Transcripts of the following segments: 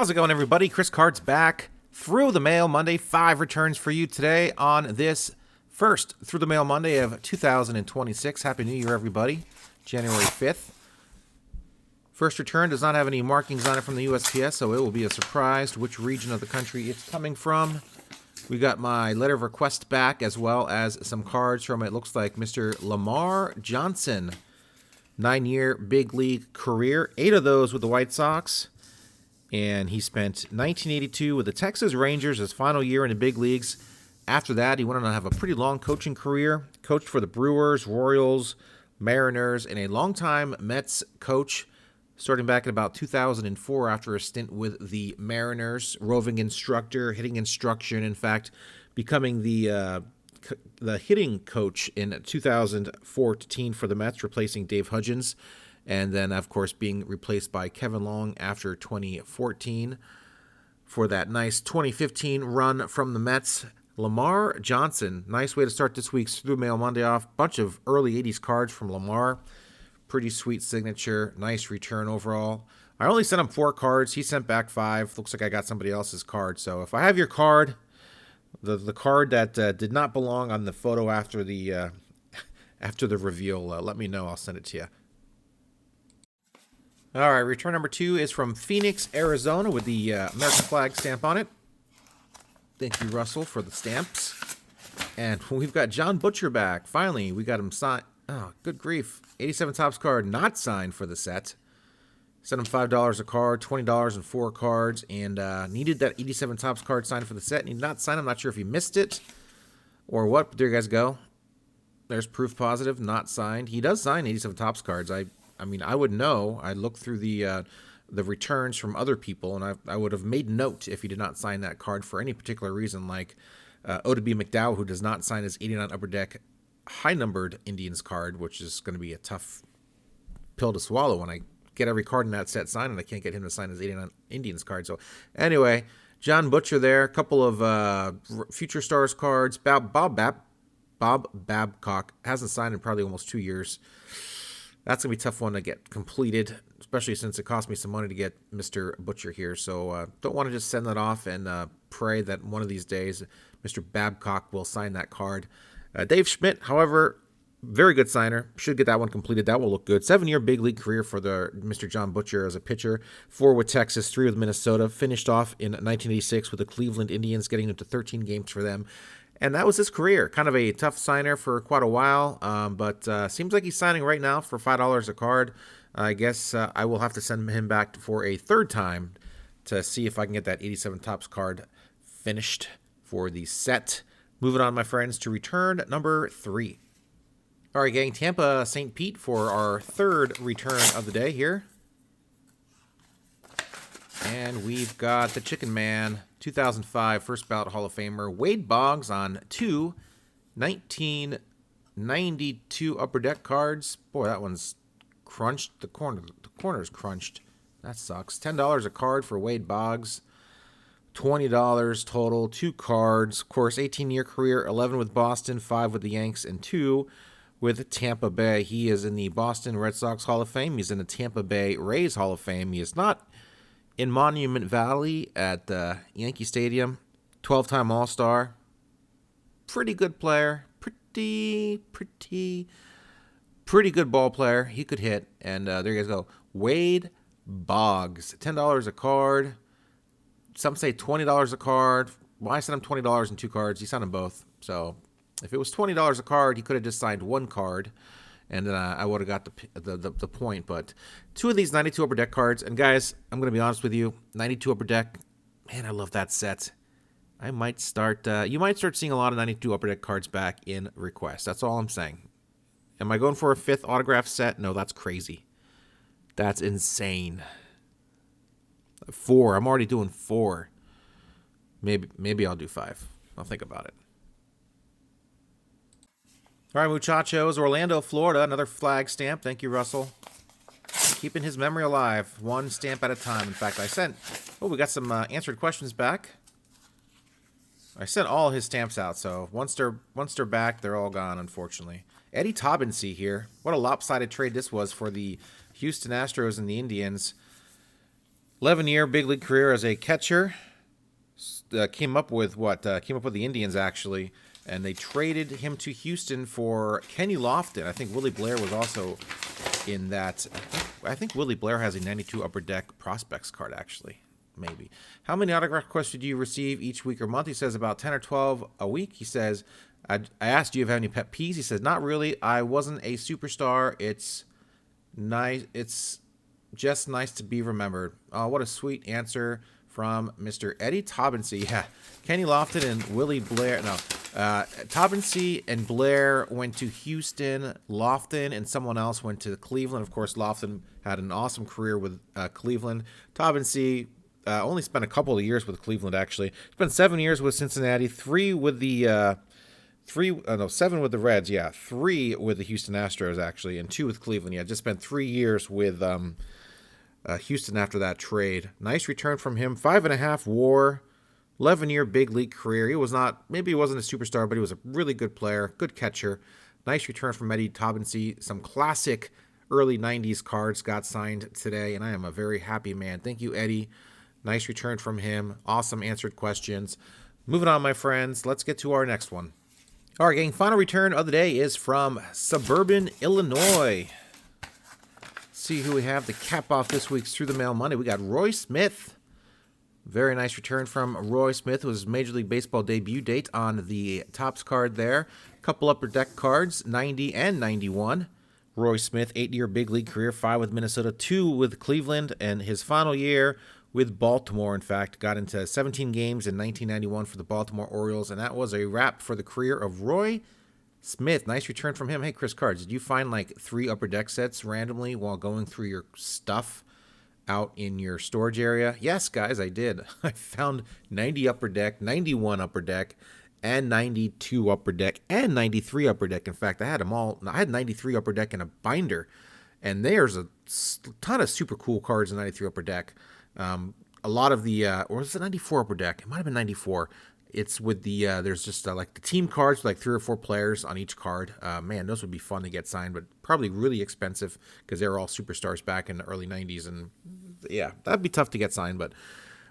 How's it going, everybody? Chris Card's back. Through the Mail Monday. 5 returns for you today on this first Through the Mail Monday of 2026. Happy New Year, everybody. January 5th. First return does not have any markings on it from the USPS, so it will be a surprise which region of the country it's coming from. We got my letter of request back, as well as some cards from, it looks like, Mr. Lamar Johnson. 9-year big league career. 8 of those with the White Sox. And he spent 1982 with the Texas Rangers, his final year in the big leagues. After that, he went on to have a pretty long coaching career. Coached for the Brewers, Royals, Mariners, and a longtime Mets coach, starting back in about 2004 after a stint with the Mariners. Roving instructor, hitting instruction, in fact, becoming the hitting coach in 2014 for the Mets, replacing Dave Hudgens. And then, of course, being replaced by Kevin Long after 2014 for that nice 2015 run from the Mets. Lamar Johnson, nice way to start this week's Through Mail Monday off. Bunch of early 80s cards from Lamar. Pretty sweet signature. Nice return overall. I only sent him 4 cards. He sent back 5. Looks like I got somebody else's card. So if I have your card, the card that did not belong on the photo after the reveal, let me know. I'll send it to you. All right, return number 2 is from Phoenix, Arizona, with the American flag stamp on it. Thank you, Russell, for the stamps. And we've got John Butcher back. Finally, we got him signed. Oh, good grief. 87 Topps card, not signed for the set. Sent him $5 a card, $20 and 4 cards, and needed that 87 Topps card signed for the set. And he did not sign. I'm not sure if he missed it or what, but there you guys go. There's proof positive, not signed. He does sign 87 Topps cards. I mean, I would know. I looked through the returns from other people, and I would have made note if he did not sign that card for any particular reason, like O.W. McDowell, who does not sign his 89 Upper Deck high-numbered Indians card, which is going to be a tough pill to swallow when I get every card in that set signed, and I can't get him to sign his 89 Indians card. So anyway, John Butcher there, a couple of Future Stars cards. Bob Babcock hasn't signed in probably almost 2 years. That's going to be a tough one to get completed, especially since it cost me some money to get Mr. Butcher here. So don't want to just send that off and pray that one of these days Mr. Babcock will sign that card. Dave Schmidt, however, very good signer. Should get that one completed. That will look good. 7-year big league career for the Mr. John Butcher as a pitcher. 4 with Texas, 3 with Minnesota. Finished off in 1986 with the Cleveland Indians, getting into 13 games for them. And that was his career. Kind of a tough signer for quite a while, but seems like he's signing right now for $5 a card. I guess I will have to send him back for a third time to see if I can get that 87 Topps card finished for the set. Moving on, my friends, to return number 3. All right, gang, Tampa St. Pete for our third return of the day here. And we've got the Chicken Man, 2005 first ballot Hall of Famer, Wade Boggs on 2 1992 Upper Deck cards. Boy, that one's crunched. The corner's crunched. That sucks. $10 a card for Wade Boggs. $20 total, 2 cards. Of course, 18-year career, 11 with Boston, 5 with the Yanks, and 2 with Tampa Bay. He is in the Boston Red Sox Hall of Fame. He's in the Tampa Bay Rays Hall of Fame. He is not in Monument Valley at Yankee Stadium. 12-time All-Star. Pretty good player. Pretty good ball player. He could hit. And there you guys go. Wade Boggs. $10 a card. Some say $20 a card. Well, I sent him $20 and 2 cards. He signed them both. So if it was $20 a card, he could have just signed 1 card. And then I would have got the point. But 2 of these 92 Upper Deck cards. And guys, I'm going to be honest with you. 92 Upper Deck. Man, I love that set. I might start. You might start seeing a lot of 92 Upper Deck cards back in requests. That's all I'm saying. Am I going for a 5th autograph set? No, that's crazy. That's insane. 4. I'm already doing 4. Maybe I'll do 5. I'll think about it. All right, muchachos, Orlando, Florida, another flag stamp. Thank you, Russell. Keeping his memory alive, 1 stamp at a time. In fact, we got some answered questions back. I sent all his stamps out, so once they're back, they're all gone, unfortunately. Eddie Taubensee here. What a lopsided trade this was for the Houston Astros and the Indians. 11-year big league career as a catcher. Came up with the Indians, actually. And they traded him to Houston for Kenny Lofton. I think Willie Blair was also in that. I think Willie Blair has a 92 Upper Deck prospects card, actually. Maybe. How many autograph requests do you receive each week or month? He says about 10 or 12 a week. He says, I asked, do you have any pet peeves? He says, not really. I wasn't a superstar. It's nice. It's just nice to be remembered. Oh, what a sweet answer from Mr. Eddie Taubensee. Yeah, Kenny Lofton and Willie Blair. No, Taubensee and Blair went to Houston. Lofton and someone else went to Cleveland. Of course, Lofton had an awesome career with Cleveland. Taubensee only spent a couple of years with Cleveland, actually. Spent 7 years with Cincinnati, 7 with the Reds, yeah. 3 with the Houston Astros, actually, and 2 with Cleveland. Yeah, just spent 3 years with Houston after that trade. Nice return from him. 5.5 WAR, 11-year big league career. Maybe he wasn't a superstar, but he was a really good player, good catcher. Nice return from Eddie Taubensee. Some classic early 90s cards got signed today, and I am a very happy man. Thank you, Eddie. Nice return from him. Awesome answered questions. Moving on, my friends. Let's get to our next one. All right, gang. Final return of the day is from Suburban, Illinois. See who we have to cap off this week's Through the Mail Monday. We got Roy Smith. Very nice return from Roy Smith. It was his Major League Baseball debut date on the Topps card there. Couple Upper Deck cards, 90 and 91. Roy Smith, 8-year big league career, 5 with Minnesota, 2 with Cleveland, and his final year with Baltimore, in fact, got into 17 games in 1991 for the Baltimore Orioles, and that was a wrap for the career of Roy Smith. Nice return from him. Hey, Chris Cards, did you find like 3 Upper Deck sets randomly while going through your stuff out in your storage area? Yes, guys, I did. I found 90 Upper Deck, 91 Upper Deck, and 92 Upper Deck, and 93 Upper Deck. In fact, I had them all. I had 93 Upper Deck in a binder, and there's a ton of super cool cards in 93 Upper Deck. A lot of the, or was it 94 Upper Deck? It might have been 94. It's with the, there's just like the team cards with like 3 or 4 players on each card. Man, those would be fun to get signed, but probably really expensive because they were all superstars back in the early 90s. And yeah, that'd be tough to get signed, but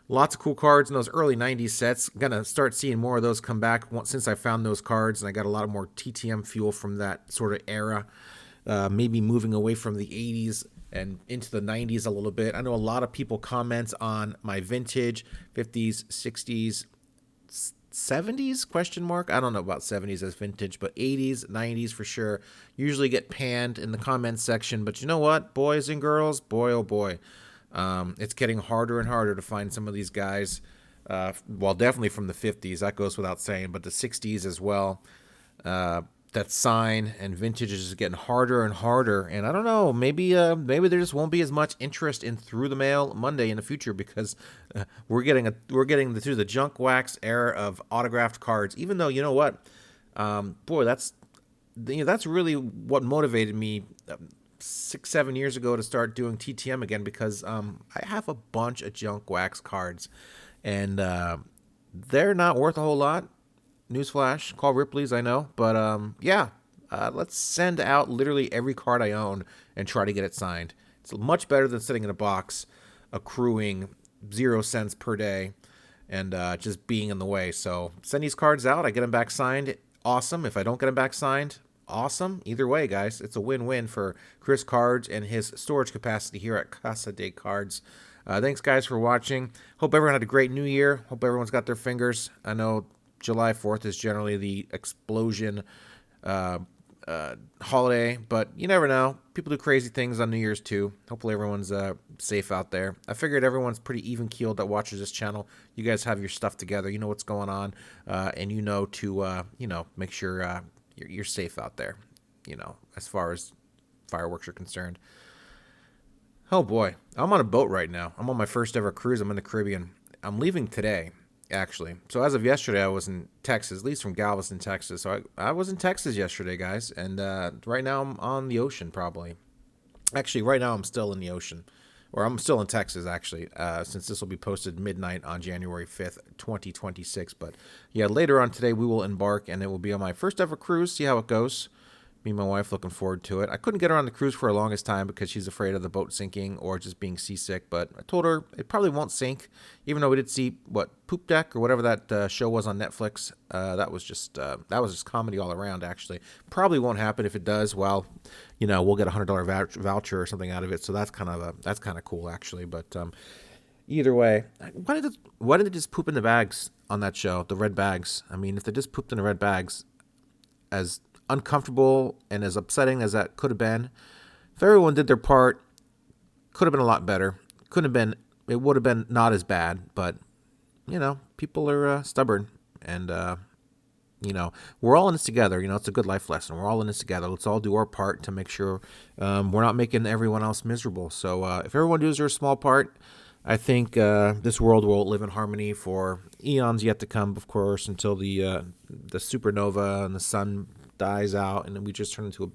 lots of cool cards in those early 90s sets. Going to start seeing more of those come back since I found those cards, and I got a lot of more TTM fuel from that sort of era. Maybe moving away from the 80s and into the 90s a little bit. I know a lot of people comment on my vintage 50s, 60s, 70s question mark. I don't know about 70s as vintage, but 80s, 90s for sure. Usually get panned in the comments section, but you know what, boys and girls, boy oh boy, it's getting harder and harder to find some of these guys. Well, definitely from the 50s, that goes without saying, but the 60s as well. That sign and vintage is getting harder and harder, and I don't know, maybe there just won't be as much interest in Through the Mail Monday in the future because we're getting through the junk wax era of autographed cards. Even though, you know what, boy, that's really what motivated me 6-7 years ago to start doing TTM again, because I have a bunch of junk wax cards, and they're not worth a whole lot. Newsflash, call Ripley's, I know. But, let's send out literally every card I own and try to get it signed. It's much better than sitting in a box, accruing 0 cents per day, and just being in the way. So send these cards out. I get them back signed. Awesome. If I don't get them back signed, awesome. Either way, guys, it's a win-win for Chris Cards and his storage capacity here at Casa de Cards. Thanks, guys, for watching. Hope everyone had a great New Year. Hope everyone's got their fingers. I know July 4th is generally the explosion holiday, but you never know. People do crazy things on New Year's too. Hopefully everyone's safe out there. I figured everyone's pretty even-keeled that watches this channel. You guys have your stuff together. You know what's going on, and you know to make sure you're safe out there, as far as fireworks are concerned. Oh boy, I'm on a boat right now. I'm on my first ever cruise. I'm in the Caribbean. I'm leaving today, actually. So as of yesterday, I was in Texas, at least from Galveston, Texas. So I was in Texas yesterday, guys, and right now I'm on the ocean, probably. Actually, right now I'm still in the ocean, or I'm still in Texas, actually, since this will be posted midnight on January 5th, 2026. But yeah, later on today we will embark, and it will be on my first ever cruise. See how it goes. Me and my wife looking forward to it. I couldn't get her on the cruise for the longest time because she's afraid of the boat sinking or just being seasick. But I told her it probably won't sink, even though we did see Poop Deck or whatever that show was on Netflix. That was just comedy all around. Actually, probably won't happen. If it does, well, we'll get $100 voucher or something out of it. So that's kind of cool actually. But either way, why did they just poop in the bags on that show? The red bags. I mean, if they just pooped in the red bags, as uncomfortable and as upsetting as that could have been, if everyone did their part, could have been a lot better. It would have been not as bad, but people are stubborn, and we're all in this together. It's a good life lesson. We're all in this together. Let's all do our part to make sure we're not making everyone else miserable. So if everyone does their small part, I think this world will live in harmony for eons yet to come, of course, until the supernova and the sun dies out, and then we just turn into a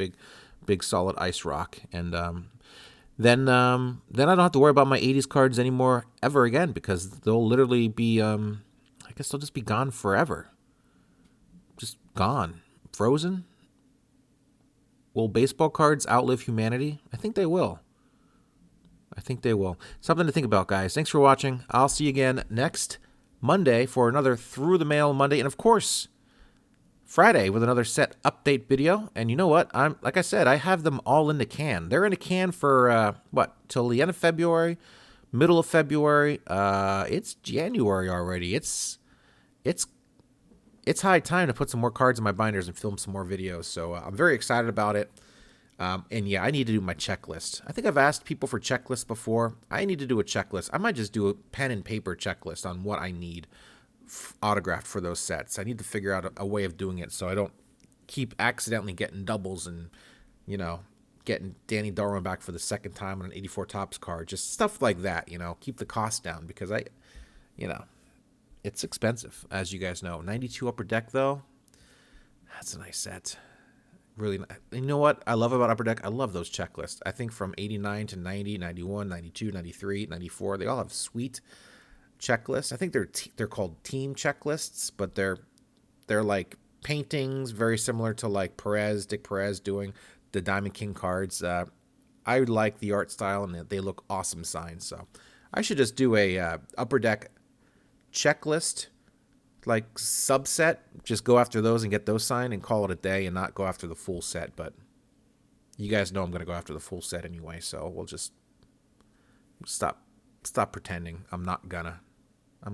big solid ice rock. And then I don't have to worry about my 80s cards anymore ever again, because they'll literally be, I guess they'll just be gone forever. Just gone. Frozen? Will baseball cards outlive humanity? I think they will. Something to think about, guys. Thanks for watching. I'll see you again next Monday for another Through the Mail Monday. And of course, Friday with another set update video. And you know what? Like I said, I have them all in the can. They're in the can for, till the end of February, middle of February. It's January already. It's high time to put some more cards in my binders and film some more videos. So I'm very excited about it. And yeah, I need to do my checklist. I think I've asked people for checklists before. I need to do a checklist. I might just do a pen and paper checklist on what I need autographed for those sets. I need to figure out a way of doing it so I don't keep accidentally getting doubles and, getting Danny Darwin back for the second time on an 84 Topps card. Just stuff like that, keep the cost down, because it's expensive, as you guys know. 92 Upper Deck, though, that's a nice set. Really, you know what I love about Upper Deck? I love those checklists. I think from 89 to 90, 91, 92, 93, 94, they all have sweet checklists. I think they're called team checklists, but they're like paintings, very similar to like Dick Perez doing the Diamond King cards. I like the art style, and they look awesome signed. So I should just do a Upper Deck checklist, like subset, just go after those and get those signed and call it a day, and not go after the full set. But you guys know I'm going to go after the full set anyway, so we'll just stop pretending I'm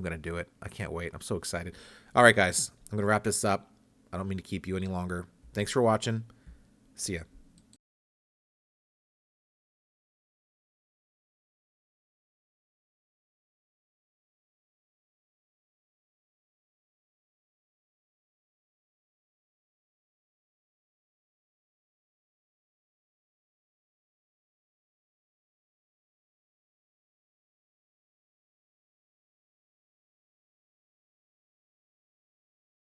going to do it. I can't wait. I'm so excited. All right, guys, I'm going to wrap this up. I don't mean to keep you any longer. Thanks for watching. See ya.